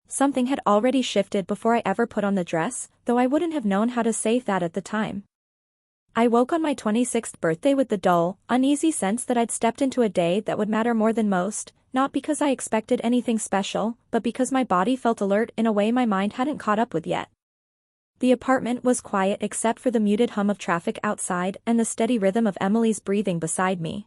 Something had already shifted before I ever put on the dress, though I wouldn't have known how to say that at the time. I woke on my 26th birthday with the dull, uneasy sense that I'd stepped into a day that would matter more than most, not because I expected anything special, but because my body felt alert in a way my mind hadn't caught up with yet. The apartment was quiet except for the muted hum of traffic outside and the steady rhythm of Emily's breathing beside me.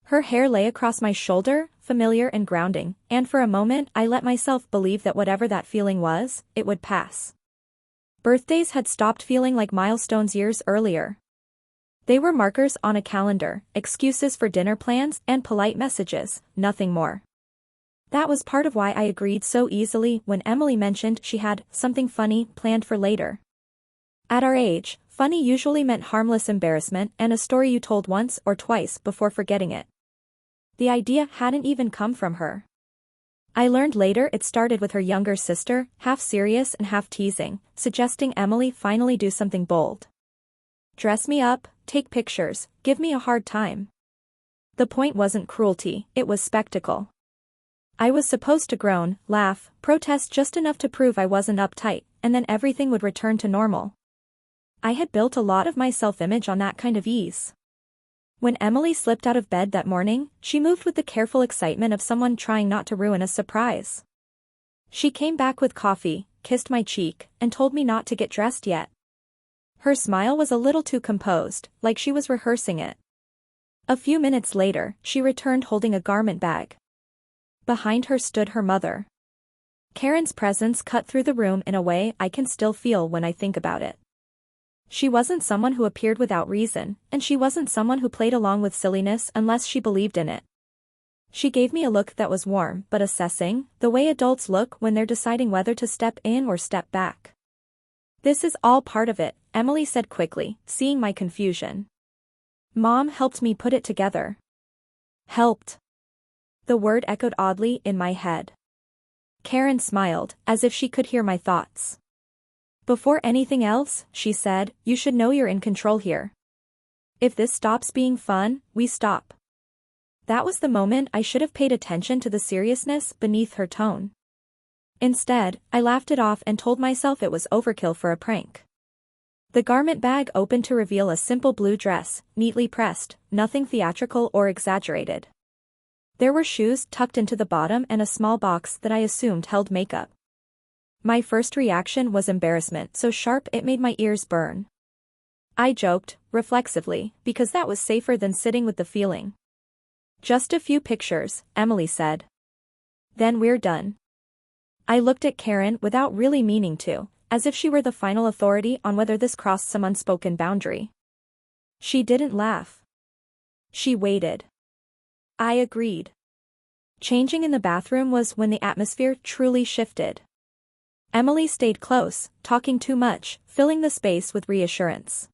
Her hair lay across my shoulder, familiar and grounding, and for a moment I let myself believe that whatever that feeling was, it would pass. Birthdays had stopped feeling like milestones years earlier. They were markers on a calendar, excuses for dinner plans and polite messages, nothing more. That was part of why I agreed so easily when Emily mentioned she had something funny planned for later. At our age, funny usually meant harmless embarrassment and a story you told once or twice before forgetting it. The idea hadn't even come from her. I learned later it started with her younger sister, half serious and half teasing, suggesting Emily finally do something bold. Dress me up, take pictures, give me a hard time. The point wasn't cruelty, it was spectacle. I was supposed to groan, laugh, protest just enough to prove I wasn't uptight, and then everything would return to normal. I had built a lot of my self-image on that kind of ease. When Emily slipped out of bed that morning, she moved with the careful excitement of someone trying not to ruin a surprise. She came back with coffee, kissed my cheek, and told me not to get dressed yet. Her smile was a little too composed, like she was rehearsing it. A few minutes later, she returned holding a garment bag. Behind her stood her mother. Karen's presence cut through the room in a way I can still feel when I think about it. She wasn't someone who appeared without reason, and she wasn't someone who played along with silliness unless she believed in it. She gave me a look that was warm but assessing, the way adults look when they're deciding whether to step in or step back. "This is all part of it," Emily said quickly, seeing my confusion. "Mom helped me put it together." Helped. The word echoed oddly in my head. Karen smiled, as if she could hear my thoughts. "Before anything else," she said, "you should know you're in control here. If this stops being fun, we stop." That was the moment I should have paid attention to the seriousness beneath her tone. Instead, I laughed it off and told myself it was overkill for a prank. The garment bag opened to reveal a simple blue dress, neatly pressed, nothing theatrical or exaggerated. There were shoes tucked into the bottom and a small box that I assumed held makeup. My first reaction was embarrassment so sharp it made my ears burn. I joked, reflexively, because that was safer than sitting with the feeling. "Just a few pictures," Emily said. "Then we're done." I looked at Karen without really meaning to, as if she were the final authority on whether this crossed some unspoken boundary. She didn't laugh. She waited. I agreed. Changing in the bathroom was when the atmosphere truly shifted. Emily stayed close, talking too much, filling the space with reassurance.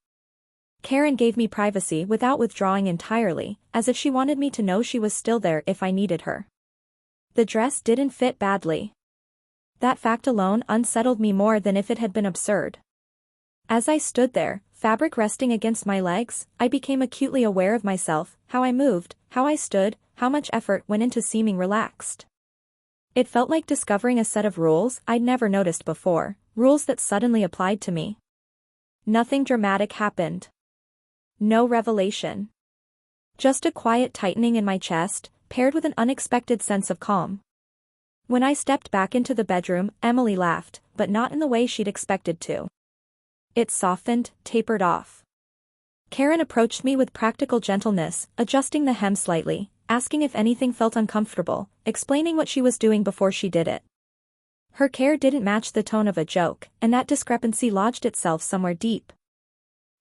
Karen gave me privacy without withdrawing entirely, as if she wanted me to know she was still there if I needed her. The dress didn't fit badly. That fact alone unsettled me more than if it had been absurd. As I stood there, fabric resting against my legs, I became acutely aware of myself, how I moved, how I stood, how much effort went into seeming relaxed. It felt like discovering a set of rules I'd never noticed before, rules that suddenly applied to me. Nothing dramatic happened. No revelation. Just a quiet tightening in my chest, paired with an unexpected sense of calm. When I stepped back into the bedroom, Emily laughed, but not in the way she'd expected to. It softened, tapered off. Karen approached me with practical gentleness, adjusting the hem slightly, asking if anything felt uncomfortable, explaining what she was doing before she did it. Her care didn't match the tone of a joke, and that discrepancy lodged itself somewhere deep.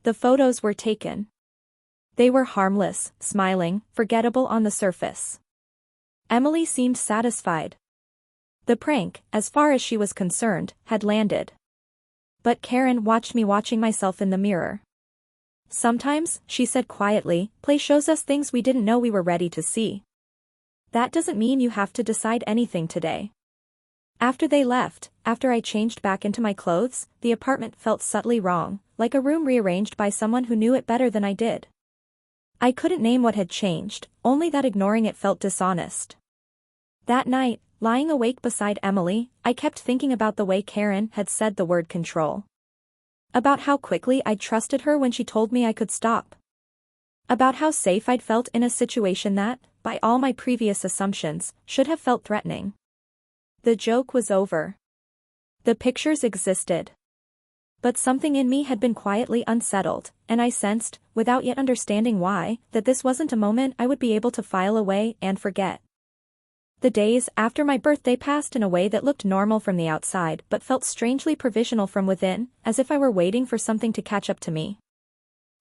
The photos were taken. They were harmless, smiling, forgettable on the surface. Emily seemed satisfied. The prank, as far as she was concerned, had landed. But Karen watched me watching myself in the mirror. "Sometimes," she said quietly, "play shows us things we didn't know we were ready to see. That doesn't mean you have to decide anything today." After they left, after I changed back into my clothes, the apartment felt subtly wrong, like a room rearranged by someone who knew it better than I did. I couldn't name what had changed, only that ignoring it felt dishonest. That night, lying awake beside Emily, I kept thinking about the way Karen had said the word control. About how quickly I'd trusted her when she told me I could stop. About how safe I'd felt in a situation that, by all my previous assumptions, should have felt threatening. The joke was over. The pictures existed. But something in me had been quietly unsettled, and I sensed, without yet understanding why, that this wasn't a moment I would be able to file away and forget. The days after my birthday passed in a way that looked normal from the outside but felt strangely provisional from within, as if I were waiting for something to catch up to me.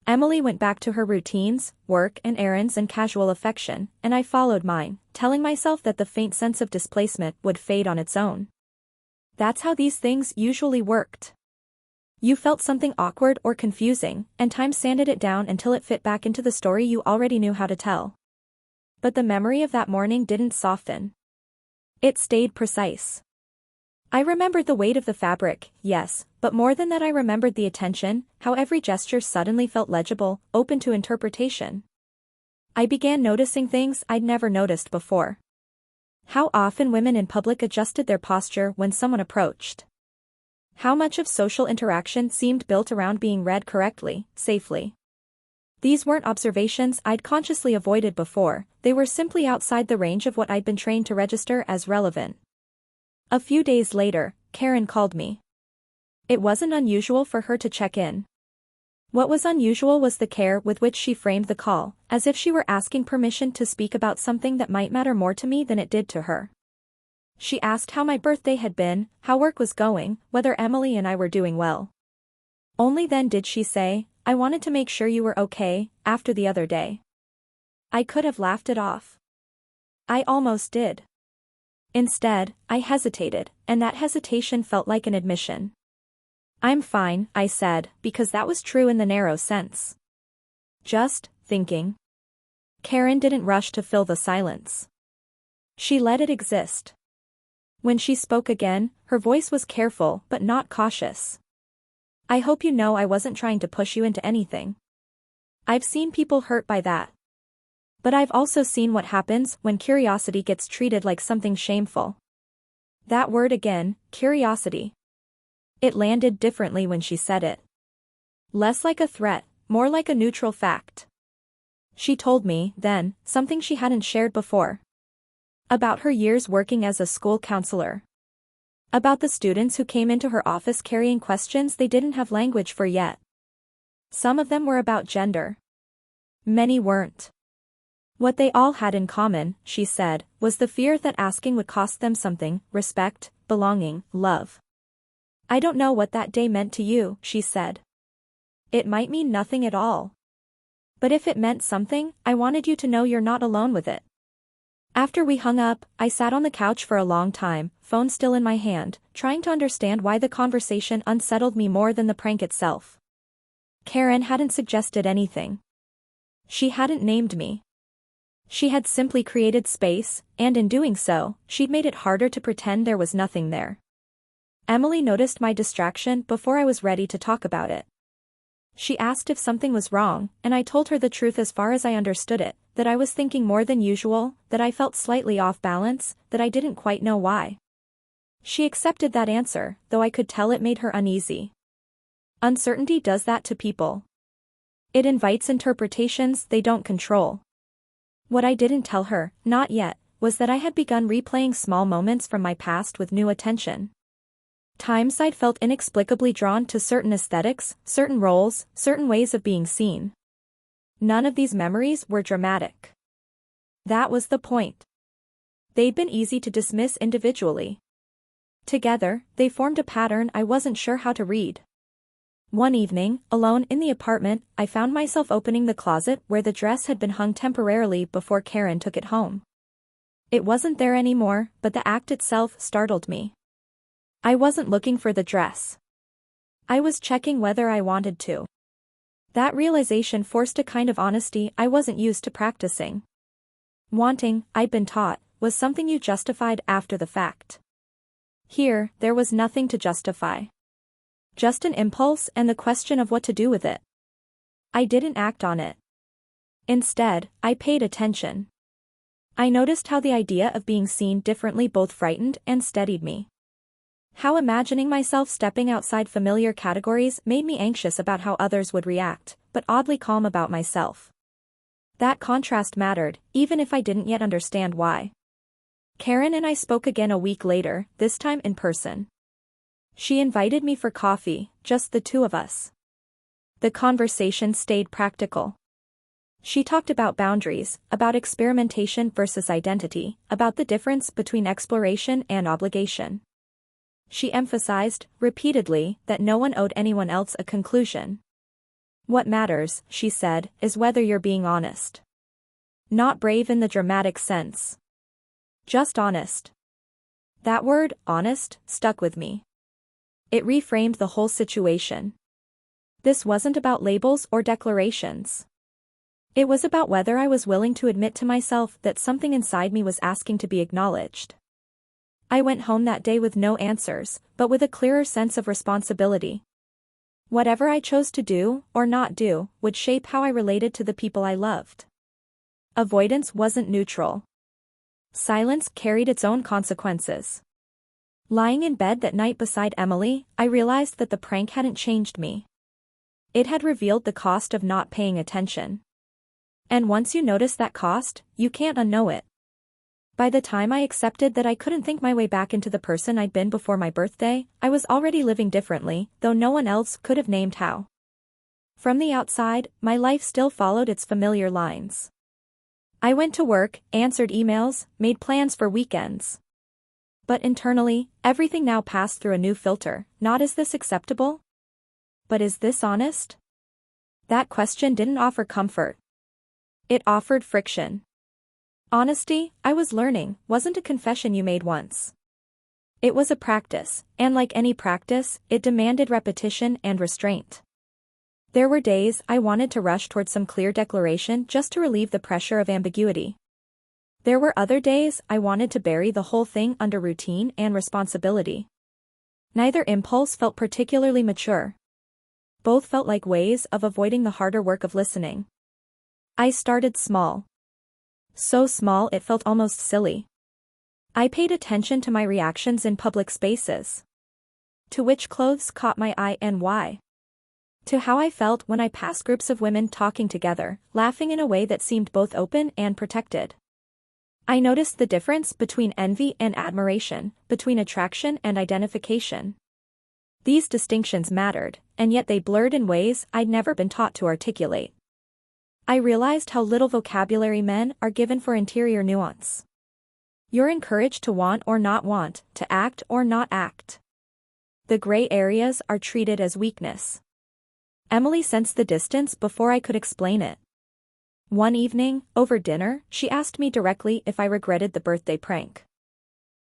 Emily went back to her routines, work and errands and casual affection, and I followed mine, telling myself that the faint sense of displacement would fade on its own. That's how these things usually worked. You felt something awkward or confusing, and time sanded it down until it fit back into the story you already knew how to tell. But the memory of that morning didn't soften. It stayed precise. I remembered the weight of the fabric, yes, but more than that I remembered the attention, how every gesture suddenly felt legible, open to interpretation. I began noticing things I'd never noticed before. How often women in public adjusted their posture when someone approached. How much of social interaction seemed built around being read correctly, safely. These weren't observations I'd consciously avoided before, they were simply outside the range of what I'd been trained to register as relevant. A few days later, Karen called me. It wasn't unusual for her to check in. What was unusual was the care with which she framed the call, as if she were asking permission to speak about something that might matter more to me than it did to her. She asked how my birthday had been, how work was going, whether Emily and I were doing well. Only then did she say, "I wanted to make sure you were okay, after the other day." I could have laughed it off. I almost did. Instead, I hesitated, and that hesitation felt like an admission. "I'm fine," I said, because that was true in the narrow sense. "Just thinking." Karen didn't rush to fill the silence. She let it exist. When she spoke again, her voice was careful but not cautious. "I hope you know I wasn't trying to push you into anything. I've seen people hurt by that. But I've also seen what happens when curiosity gets treated like something shameful." That word again, curiosity. It landed differently when she said it. Less like a threat, more like a neutral fact. She told me, then, something she hadn't shared before. About her years working as a school counselor. About the students who came into her office carrying questions they didn't have language for yet. Some of them were about gender. Many weren't. What they all had in common, she said, was the fear that asking would cost them something: respect, belonging, love. "I don't know what that day meant to you," she said. "It might mean nothing at all. But if it meant something, I wanted you to know you're not alone with it." After we hung up, I sat on the couch for a long time, phone still in my hand, trying to understand why the conversation unsettled me more than the prank itself. Karen hadn't suggested anything. She hadn't named me. She had simply created space, and in doing so, she'd made it harder to pretend there was nothing there. Emily noticed my distraction before I was ready to talk about it. She asked if something was wrong, and I told her the truth as far as I understood it, that I was thinking more than usual, that I felt slightly off balance, that I didn't quite know why. She accepted that answer, though I could tell it made her uneasy. Uncertainty does that to people. It invites interpretations they don't control. What I didn't tell her, not yet, was that I had begun replaying small moments from my past with new attention. Times I'd felt inexplicably drawn to certain aesthetics, certain roles, certain ways of being seen. None of these memories were dramatic. That was the point. They'd been easy to dismiss individually. Together, they formed a pattern I wasn't sure how to read. One evening, alone in the apartment, I found myself opening the closet where the dress had been hung temporarily before Karen took it home. It wasn't there anymore, but the act itself startled me. I wasn't looking for the dress. I was checking whether I wanted to. That realization forced a kind of honesty I wasn't used to practicing. Wanting, I'd been taught, was something you justified after the fact. Here, there was nothing to justify. Just an impulse and the question of what to do with it. I didn't act on it. Instead, I paid attention. I noticed how the idea of being seen differently both frightened and steadied me. How imagining myself stepping outside familiar categories made me anxious about how others would react, but oddly calm about myself. That contrast mattered, even if I didn't yet understand why. Karen and I spoke again a week later, this time in person. She invited me for coffee, just the two of us. The conversation stayed practical. She talked about boundaries, about experimentation versus identity, about the difference between exploration and obligation. She emphasized, repeatedly, that no one owed anyone else a conclusion. What matters, she said, is whether you're being honest. Not brave in the dramatic sense. Just honest. That word, honest, stuck with me. It reframed the whole situation. This wasn't about labels or declarations. It was about whether I was willing to admit to myself that something inside me was asking to be acknowledged. I went home that day with no answers, but with a clearer sense of responsibility. Whatever I chose to do, or not do, would shape how I related to the people I loved. Avoidance wasn't neutral. Silence carried its own consequences. Lying in bed that night beside Emily, I realized that the prank hadn't changed me. It had revealed the cost of not paying attention. And once you notice that cost, you can't unknow it. By the time I accepted that I couldn't think my way back into the person I'd been before my birthday, I was already living differently, though no one else could have named how. From the outside, my life still followed its familiar lines. I went to work, answered emails, made plans for weekends. But internally, everything now passed through a new filter. Not is this acceptable? But is this honest? That question didn't offer comfort. It offered friction. Honesty, I was learning, wasn't a confession you made once. It was a practice, and like any practice, it demanded repetition and restraint. There were days I wanted to rush toward some clear declaration just to relieve the pressure of ambiguity. There were other days I wanted to bury the whole thing under routine and responsibility. Neither impulse felt particularly mature. Both felt like ways of avoiding the harder work of listening. I started small. So small it felt almost silly. I paid attention to my reactions in public spaces. To which clothes caught my eye and why. To how I felt when I passed groups of women talking together, laughing in a way that seemed both open and protected. I noticed the difference between envy and admiration, between attraction and identification. These distinctions mattered, and yet they blurred in ways I'd never been taught to articulate. I realized how little vocabulary men are given for interior nuance. You're encouraged to want or not want, to act or not act. The gray areas are treated as weakness. Emily sensed the distance before I could explain it. One evening, over dinner, she asked me directly if I regretted the birthday prank.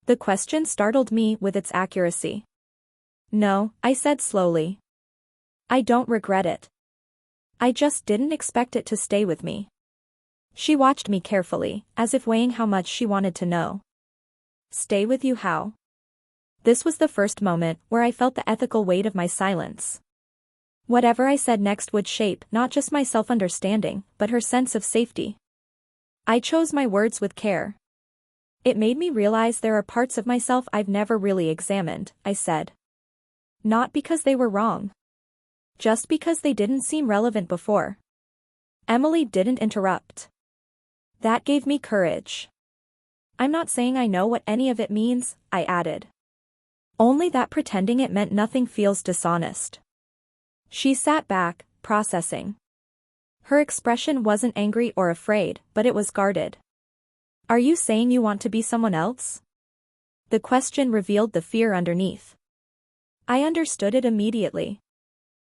The question startled me with its accuracy. No, I said slowly. I don't regret it. I just didn't expect it to stay with me. She watched me carefully, as if weighing how much she wanted to know. Stay with you how? This was the first moment where I felt the ethical weight of my silence. Whatever I said next would shape not just my self-understanding, but her sense of safety. I chose my words with care. It made me realize there are parts of myself I've never really examined, I said. Not because they were wrong. Just because they didn't seem relevant before. Emily didn't interrupt. That gave me courage. I'm not saying I know what any of it means, I added. Only that pretending it meant nothing feels dishonest. She sat back, processing. Her expression wasn't angry or afraid, but it was guarded. Are you saying you want to be someone else? The question revealed the fear underneath. I understood it immediately.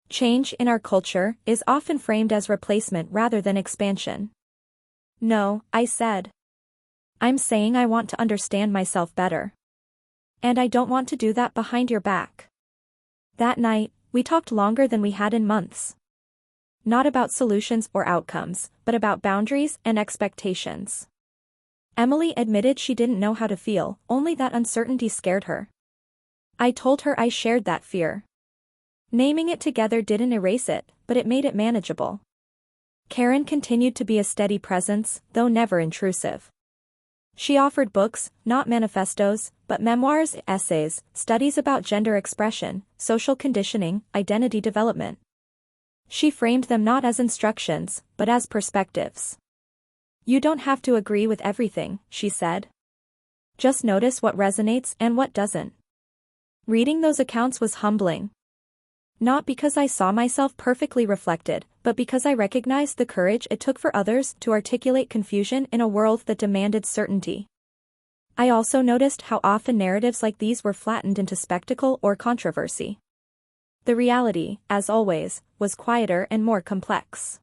Change in our culture is often framed as replacement rather than expansion. No, I said. I'm saying I want to understand myself better. And I don't want to do that behind your back. That night, we talked longer than we had in months. Not about solutions or outcomes, but about boundaries and expectations. Emily admitted she didn't know how to feel, only that uncertainty scared her. I told her I shared that fear. Naming it together didn't erase it, but it made it manageable. Karen continued to be a steady presence, though never intrusive. She offered books, not manifestos, but memoirs, essays, studies about gender expression, social conditioning, identity development. She framed them not as instructions, but as perspectives. You don't have to agree with everything, she said. Just notice what resonates and what doesn't. Reading those accounts was humbling. Not because I saw myself perfectly reflected, but because I recognized the courage it took for others to articulate confusion in a world that demanded certainty. I also noticed how often narratives like these were flattened into spectacle or controversy. The reality, as always, was quieter and more complex.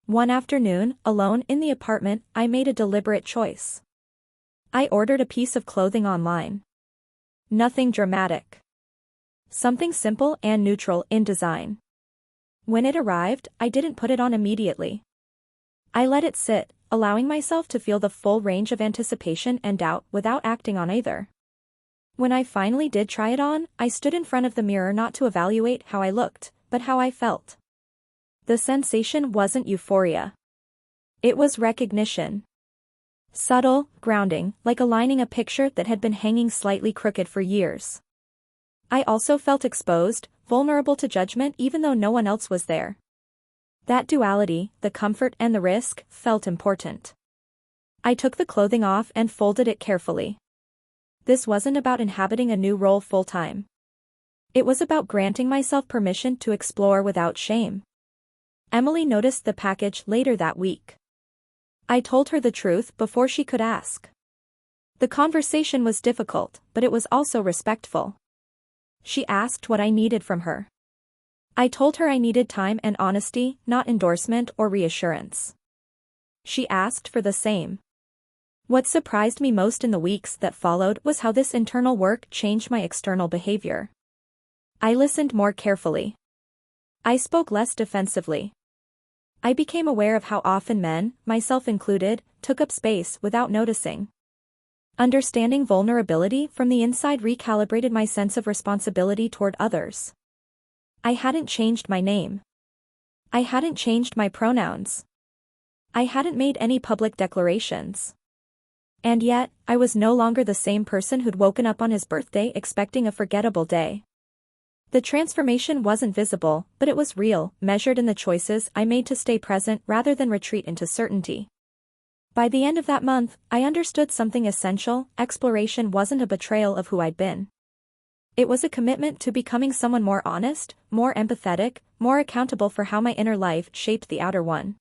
One afternoon, alone in the apartment, I made a deliberate choice. I ordered a piece of clothing online. Nothing dramatic. Something simple and neutral in design. When it arrived, I didn't put it on immediately. I let it sit, allowing myself to feel the full range of anticipation and doubt without acting on either. When I finally did try it on, I stood in front of the mirror not to evaluate how I looked, but how I felt. The sensation wasn't euphoria. It was recognition. Subtle, grounding, like aligning a picture that had been hanging slightly crooked for years. I also felt exposed, vulnerable to judgment even though no one else was there. That duality, the comfort and the risk, felt important. I took the clothing off and folded it carefully. This wasn't about inhabiting a new role full-time. It was about granting myself permission to explore without shame. Emily noticed the package later that week. I told her the truth before she could ask. The conversation was difficult, but it was also respectful. She asked what I needed from her. I told her I needed time and honesty, not endorsement or reassurance. She asked for the same. What surprised me most in the weeks that followed was how this internal work changed my external behavior. I listened more carefully. I spoke less defensively. I became aware of how often men, myself included, took up space without noticing. Understanding vulnerability from the inside recalibrated my sense of responsibility toward others. I hadn't changed my name. I hadn't changed my pronouns. I hadn't made any public declarations. And yet, I was no longer the same person who'd woken up on his birthday expecting a forgettable day. The transformation wasn't visible, but it was real, measured in the choices I made to stay present rather than retreat into certainty. By the end of that month, I understood something essential: exploration wasn't a betrayal of who I'd been. It was a commitment to becoming someone more honest, more empathetic, more accountable for how my inner life shaped the outer one.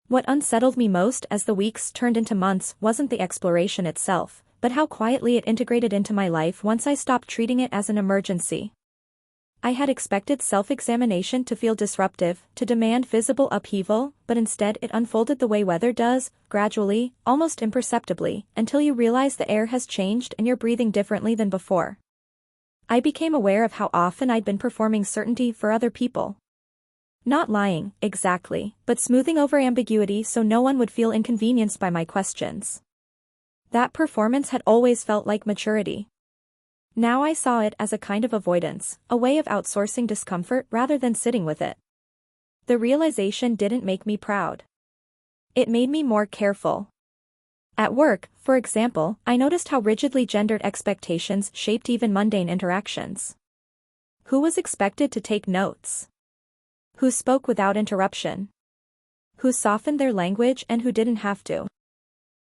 What unsettled me most as the weeks turned into months wasn't the exploration itself, but how quietly it integrated into my life once I stopped treating it as an emergency. I had expected self-examination to feel disruptive, to demand visible upheaval, but instead it unfolded the way weather does, gradually, almost imperceptibly, until you realize the air has changed and you're breathing differently than before. I became aware of how often I'd been performing certainty for other people. Not lying, exactly, but smoothing over ambiguity so no one would feel inconvenienced by my questions. That performance had always felt like maturity. Now I saw it as a kind of avoidance, a way of outsourcing discomfort rather than sitting with it. The realization didn't make me proud. It made me more careful. At work, for example, I noticed how rigidly gendered expectations shaped even mundane interactions. Who was expected to take notes? Who spoke without interruption? Who softened their language and who didn't have to?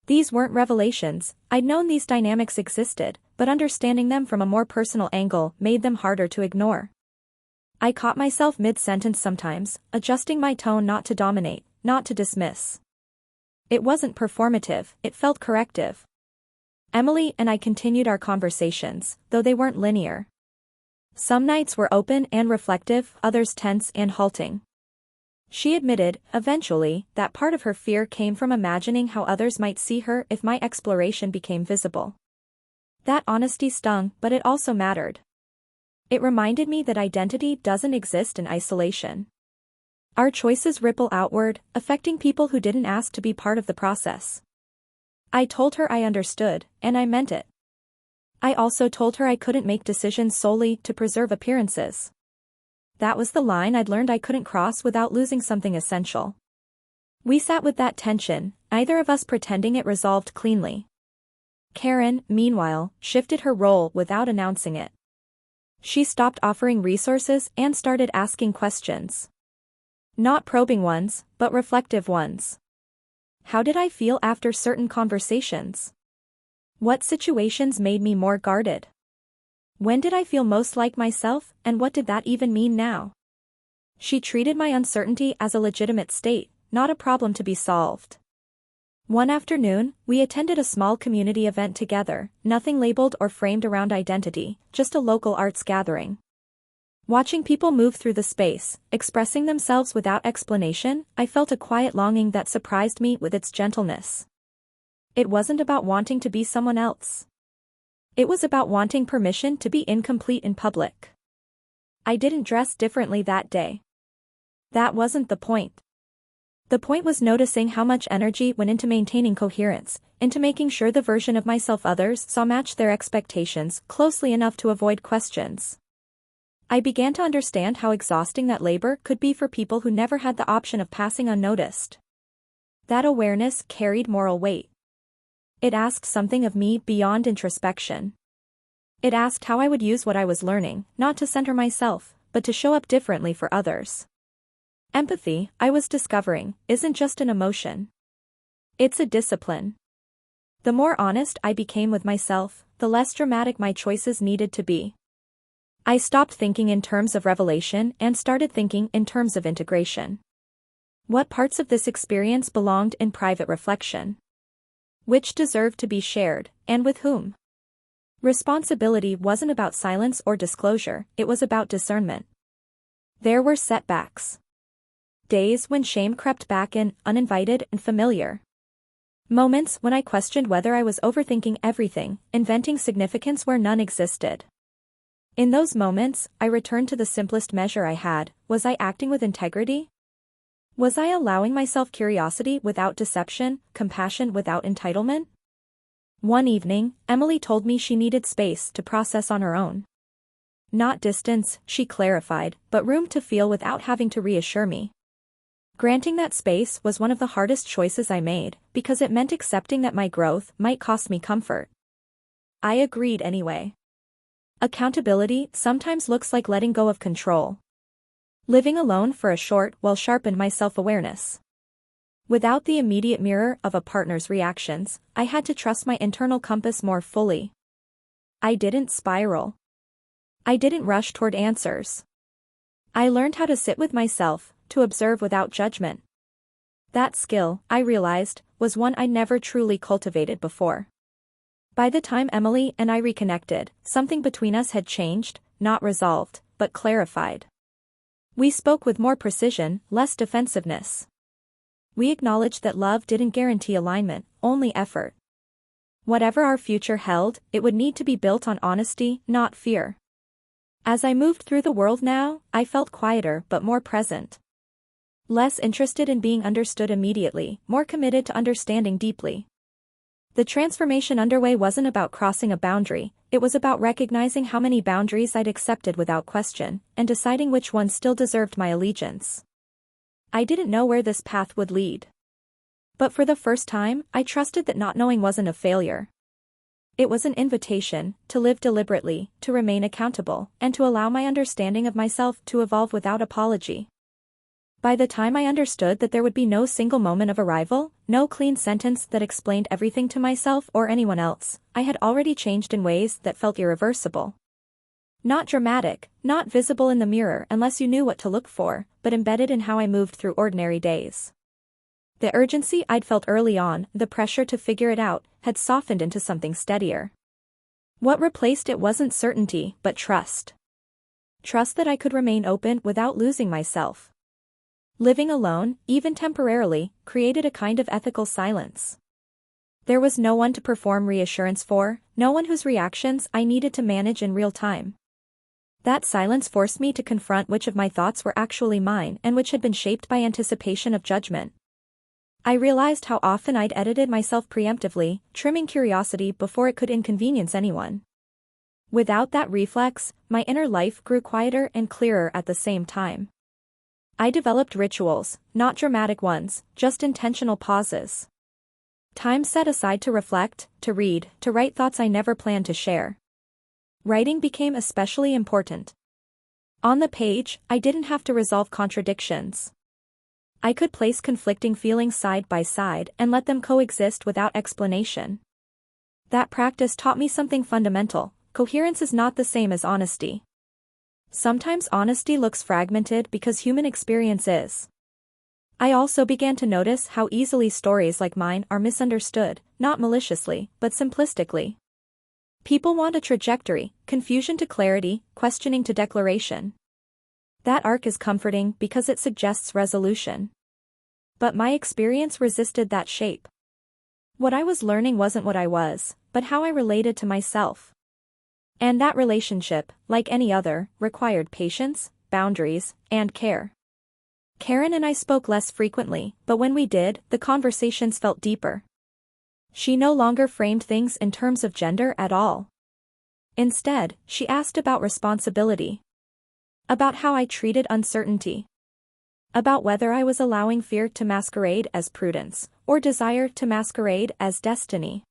These weren't revelations. I'd known these dynamics existed, but understanding them from a more personal angle made them harder to ignore. I caught myself mid-sentence sometimes, adjusting my tone not to dominate, not to dismiss. It wasn't performative, it felt corrective. Emily and I continued our conversations, though they weren't linear. Some nights were open and reflective, others tense and halting. She admitted, eventually, that part of her fear came from imagining how others might see her if my exploration became visible. That honesty stung, but it also mattered. It reminded me that identity doesn't exist in isolation. Our choices ripple outward, affecting people who didn't ask to be part of the process. I told her I understood, and I meant it. I also told her I couldn't make decisions solely to preserve appearances. That was the line I'd learned I couldn't cross without losing something essential. We sat with that tension, neither of us pretending it resolved cleanly. Karen, meanwhile, shifted her role without announcing it. She stopped offering resources and started asking questions. Not probing ones, but reflective ones. How did I feel after certain conversations? What situations made me more guarded? When did I feel most like myself, and what did that even mean now? She treated my uncertainty as a legitimate state, not a problem to be solved. One afternoon, we attended a small community event together, nothing labeled or framed around identity, just a local arts gathering. Watching people move through the space, expressing themselves without explanation, I felt a quiet longing that surprised me with its gentleness. It wasn't about wanting to be someone else. It was about wanting permission to be incomplete in public. I didn't dress differently that day. That wasn't the point. The point was noticing how much energy went into maintaining coherence, into making sure the version of myself others saw matched their expectations closely enough to avoid questions. I began to understand how exhausting that labor could be for people who never had the option of passing unnoticed. That awareness carried moral weight. It asked something of me beyond introspection. It asked how I would use what I was learning, not to center myself, but to show up differently for others. Empathy, I was discovering, isn't just an emotion. It's a discipline. The more honest I became with myself, the less dramatic my choices needed to be. I stopped thinking in terms of revelation and started thinking in terms of integration. What parts of this experience belonged in private reflection? Which deserved to be shared, and with whom? Responsibility wasn't about silence or disclosure, it was about discernment. There were setbacks. Days when shame crept back in, uninvited and familiar. Moments when I questioned whether I was overthinking everything, inventing significance where none existed. In those moments, I returned to the simplest measure I had: was I acting with integrity? Was I allowing myself curiosity without deception, compassion without entitlement? One evening, Emily told me she needed space to process on her own. Not distance, she clarified, but room to feel without having to reassure me. Granting that space was one of the hardest choices I made, because it meant accepting that my growth might cost me comfort. I agreed anyway. Accountability sometimes looks like letting go of control. Living alone for a short while sharpened my self-awareness. Without the immediate mirror of a partner's reactions, I had to trust my internal compass more fully. I didn't spiral. I didn't rush toward answers. I learned how to sit with myself, to observe without judgment. That skill, I realized, was one I never truly cultivated before. By the time Emily and I reconnected, something between us had changed, not resolved, but clarified. We spoke with more precision, less defensiveness. We acknowledged that love didn't guarantee alignment, only effort. Whatever our future held, it would need to be built on honesty, not fear. As I moved through the world now, I felt quieter but more present. Less interested in being understood immediately, more committed to understanding deeply. The transformation underway wasn't about crossing a boundary, it was about recognizing how many boundaries I'd accepted without question, and deciding which ones still deserved my allegiance. I didn't know where this path would lead. But for the first time, I trusted that not knowing wasn't a failure. It was an invitation to live deliberately, to remain accountable, and to allow my understanding of myself to evolve without apology. By the time I understood that there would be no single moment of arrival, no clean sentence that explained everything to myself or anyone else, I had already changed in ways that felt irreversible. Not dramatic, not visible in the mirror unless you knew what to look for, but embedded in how I moved through ordinary days. The urgency I'd felt early on, the pressure to figure it out, had softened into something steadier. What replaced it wasn't certainty, but trust. Trust that I could remain open without losing myself. Living alone, even temporarily, created a kind of ethical silence. There was no one to perform reassurance for, no one whose reactions I needed to manage in real time. That silence forced me to confront which of my thoughts were actually mine and which had been shaped by anticipation of judgment. I realized how often I'd edited myself preemptively, trimming curiosity before it could inconvenience anyone. Without that reflex, my inner life grew quieter and clearer at the same time. I developed rituals, not dramatic ones, just intentional pauses. Time set aside to reflect, to read, to write thoughts I never planned to share. Writing became especially important. On the page, I didn't have to resolve contradictions. I could place conflicting feelings side by side and let them coexist without explanation. That practice taught me something fundamental: coherence is not the same as honesty. Sometimes honesty looks fragmented because human experience is. I also began to notice how easily stories like mine are misunderstood, not maliciously, but simplistically. People want a trajectory, confusion to clarity, questioning to declaration. That arc is comforting because it suggests resolution. But my experience resisted that shape. What I was learning wasn't what I was, but how I related to myself. And that relationship, like any other, required patience, boundaries, and care. Karen and I spoke less frequently, but when we did, the conversations felt deeper. She no longer framed things in terms of gender at all. Instead, she asked about responsibility. About how I treated uncertainty. About whether I was allowing fear to masquerade as prudence, or desire to masquerade as destiny.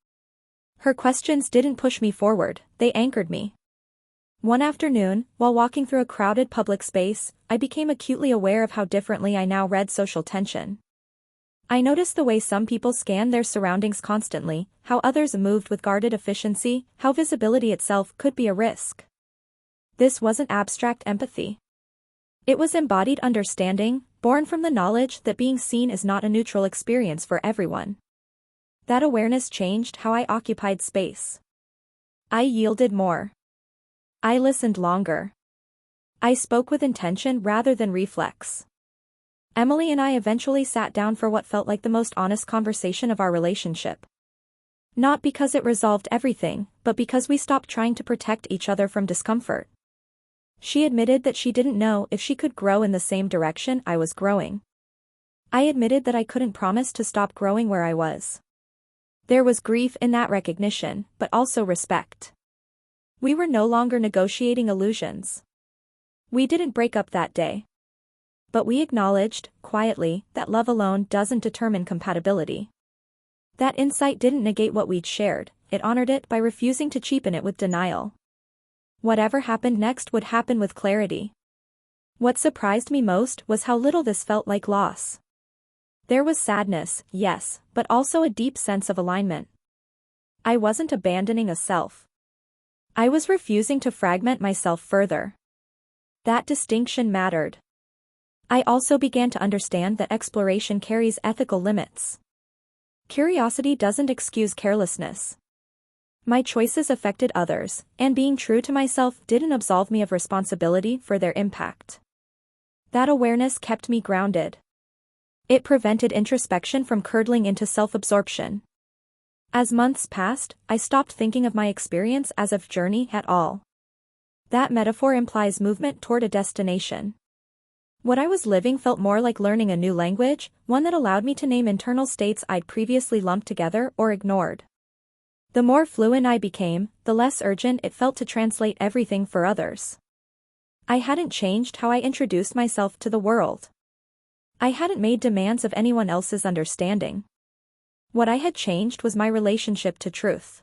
Her questions didn't push me forward, they anchored me. One afternoon, while walking through a crowded public space, I became acutely aware of how differently I now read social tension. I noticed the way some people scanned their surroundings constantly, how others moved with guarded efficiency, how visibility itself could be a risk. This wasn't abstract empathy. It was embodied understanding, born from the knowledge that being seen is not a neutral experience for everyone. That awareness changed how I occupied space. I yielded more. I listened longer. I spoke with intention rather than reflex. Emily and I eventually sat down for what felt like the most honest conversation of our relationship. Not because it resolved everything, but because we stopped trying to protect each other from discomfort. She admitted that she didn't know if she could grow in the same direction I was growing. I admitted that I couldn't promise to stop growing where I was. There was grief in that recognition, but also respect. We were no longer negotiating illusions. We didn't break up that day. But we acknowledged, quietly, that love alone doesn't determine compatibility. That insight didn't negate what we'd shared, it honored it by refusing to cheapen it with denial. Whatever happened next would happen with clarity. What surprised me most was how little this felt like loss. There was sadness, yes, but also a deep sense of alignment. I wasn't abandoning a self. I was refusing to fragment myself further. That distinction mattered. I also began to understand that exploration carries ethical limits. Curiosity doesn't excuse carelessness. My choices affected others, and being true to myself didn't absolve me of responsibility for their impact. That awareness kept me grounded. It prevented introspection from curdling into self-absorption. As months passed, I stopped thinking of my experience as a journey at all. That metaphor implies movement toward a destination. What I was living felt more like learning a new language, one that allowed me to name internal states I'd previously lumped together or ignored. The more fluent I became, the less urgent it felt to translate everything for others. I hadn't changed how I introduced myself to the world. I hadn't made demands of anyone else's understanding. What I had changed was my relationship to truth.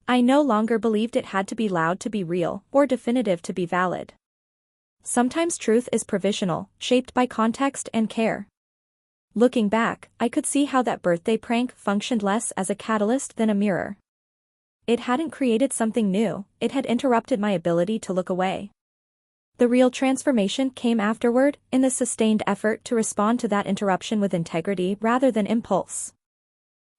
I no longer believed it had to be loud to be real, or definitive to be valid. Sometimes truth is provisional, shaped by context and care. Looking back, I could see how that birthday prank functioned less as a catalyst than a mirror. It hadn't created something new, it had interrupted my ability to look away. The real transformation came afterward, in the sustained effort to respond to that interruption with integrity rather than impulse.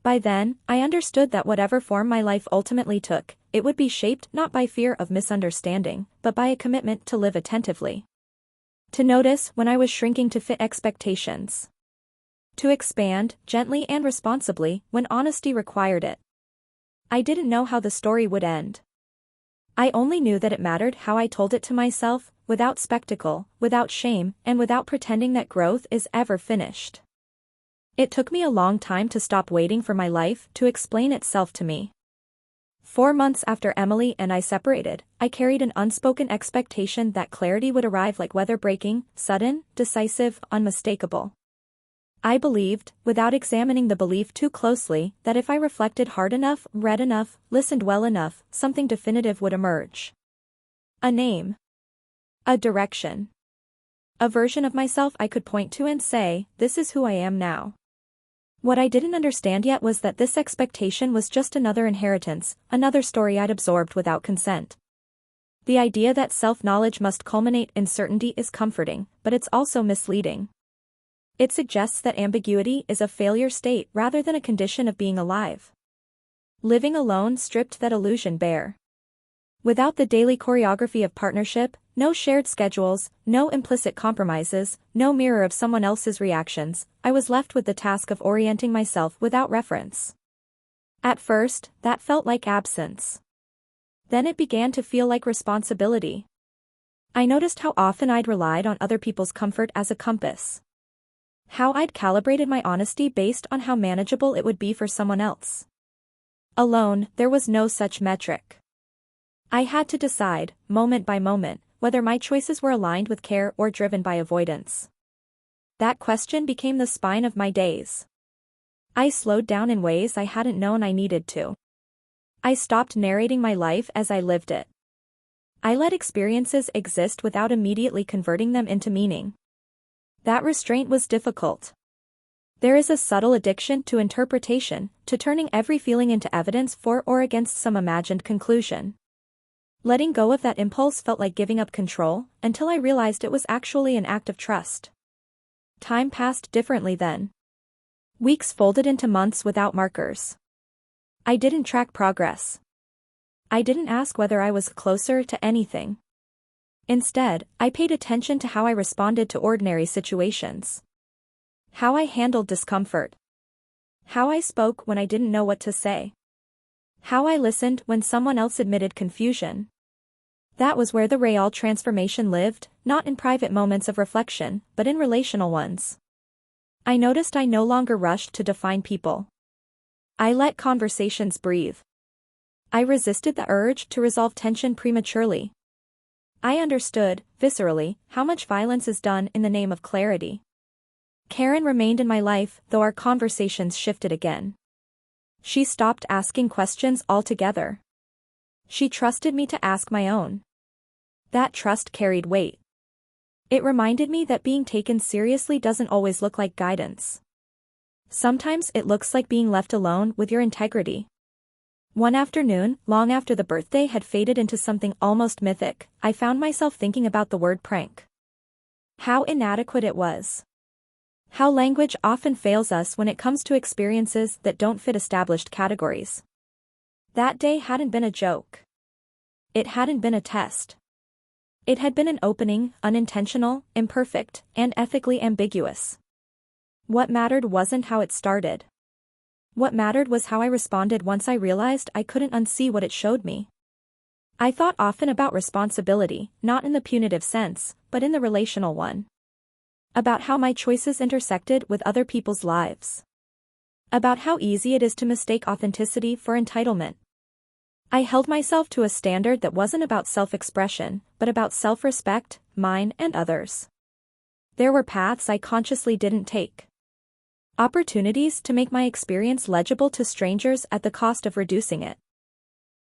By then, I understood that whatever form my life ultimately took, it would be shaped not by fear of misunderstanding, but by a commitment to live attentively. To notice when I was shrinking to fit expectations. To expand, gently and responsibly, when honesty required it. I didn't know how the story would end. I only knew that it mattered how I told it to myself, without spectacle, without shame, and without pretending that growth is ever finished. It took me a long time to stop waiting for my life to explain itself to me. 4 months after Emily and I separated, I carried an unspoken expectation that clarity would arrive like weather breaking, sudden, decisive, unmistakable. I believed, without examining the belief too closely, that if I reflected hard enough, read enough, listened well enough, something definitive would emerge. A name. A direction. A version of myself I could point to and say, this is who I am now. What I didn't understand yet was that this expectation was just another inheritance, another story I'd absorbed without consent. The idea that self-knowledge must culminate in certainty is comforting, but it's also misleading. It suggests that ambiguity is a failure state rather than a condition of being alive. Living alone stripped that illusion bare. Without the daily choreography of partnership, no shared schedules, no implicit compromises, no mirror of someone else's reactions, I was left with the task of orienting myself without reference. At first, that felt like absence. Then it began to feel like responsibility. I noticed how often I'd relied on other people's comfort as a compass. How I'd calibrated my honesty based on how manageable it would be for someone else. Alone, there was no such metric. I had to decide, moment by moment, whether my choices were aligned with care or driven by avoidance. That question became the spine of my days. I slowed down in ways I hadn't known I needed to. I stopped narrating my life as I lived it. I let experiences exist without immediately converting them into meaning. That restraint was difficult. There is a subtle addiction to interpretation, to turning every feeling into evidence for or against some imagined conclusion. Letting go of that impulse felt like giving up control, until I realized it was actually an act of trust. Time passed differently then. Weeks folded into months without markers. I didn't track progress. I didn't ask whether I was closer to anything. Instead, I paid attention to how I responded to ordinary situations. How I handled discomfort. How I spoke when I didn't know what to say. How I listened when someone else admitted confusion. That was where the real transformation lived, not in private moments of reflection, but in relational ones. I noticed I no longer rushed to define people. I let conversations breathe. I resisted the urge to resolve tension prematurely. I understood, viscerally, how much violence is done in the name of clarity. Karen remained in my life, though our conversations shifted again. She stopped asking questions altogether. She trusted me to ask my own. That trust carried weight. It reminded me that being taken seriously doesn't always look like guidance. Sometimes it looks like being left alone with your integrity. One afternoon, long after the birthday had faded into something almost mythic, I found myself thinking about the word prank. How inadequate it was. How language often fails us when it comes to experiences that don't fit established categories. That day hadn't been a joke. It hadn't been a test. It had been an opening, unintentional, imperfect, and ethically ambiguous. What mattered wasn't how it started. What mattered was how I responded once I realized I couldn't unsee what it showed me. I thought often about responsibility, not in the punitive sense, but in the relational one. About how my choices intersected with other people's lives. About how easy it is to mistake authenticity for entitlement. I held myself to a standard that wasn't about self-expression, but about self-respect, mine and others. There were paths I consciously didn't take. Opportunities to make my experience legible to strangers at the cost of reducing it.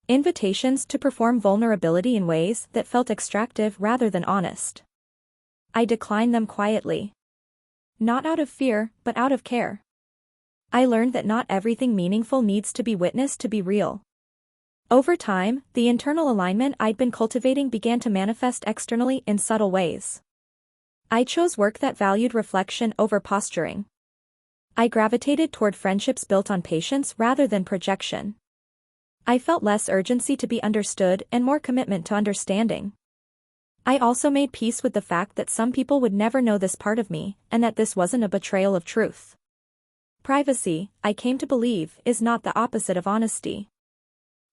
Invitations to perform vulnerability in ways that felt extractive rather than honest. I declined them quietly. Not out of fear, but out of care. I learned that not everything meaningful needs to be witnessed to be real. Over time, the internal alignment I'd been cultivating began to manifest externally in subtle ways. I chose work that valued reflection over posturing. I gravitated toward friendships built on patience rather than projection. I felt less urgency to be understood and more commitment to understanding. I also made peace with the fact that some people would never know this part of me, and that this wasn't a betrayal of truth. Privacy, I came to believe, is not the opposite of honesty.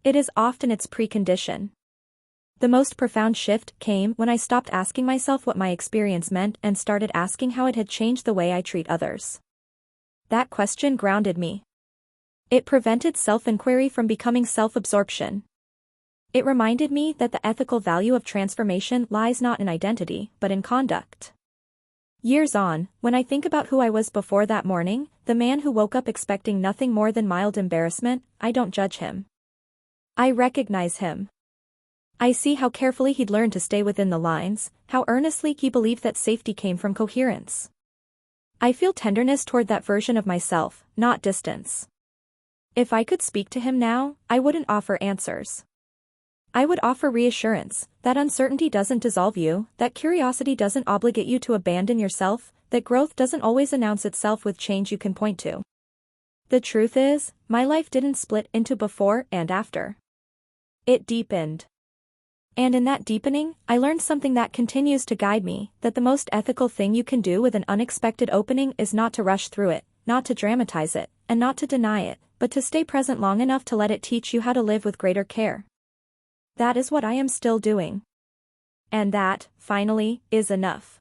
It is often its precondition. The most profound shift came when I stopped asking myself what my experience meant and started asking how it had changed the way I treat others. That question grounded me. It prevented self-inquiry from becoming self-absorption. It reminded me that the ethical value of transformation lies not in identity, but in conduct. Years on, when I think about who I was before that morning, the man who woke up expecting nothing more than mild embarrassment, I don't judge him. I recognize him. I see how carefully he'd learned to stay within the lines, how earnestly he believed that safety came from coherence. I feel tenderness toward that version of myself, not distance. If I could speak to him now, I wouldn't offer answers. I would offer reassurance, that uncertainty doesn't dissolve you, that curiosity doesn't obligate you to abandon yourself, that growth doesn't always announce itself with change you can point to. The truth is, my life didn't split into before and after. It deepened. And in that deepening, I learned something that continues to guide me, that the most ethical thing you can do with an unexpected opening is not to rush through it, not to dramatize it, and not to deny it, but to stay present long enough to let it teach you how to live with greater care. That is what I am still doing. And that, finally, is enough.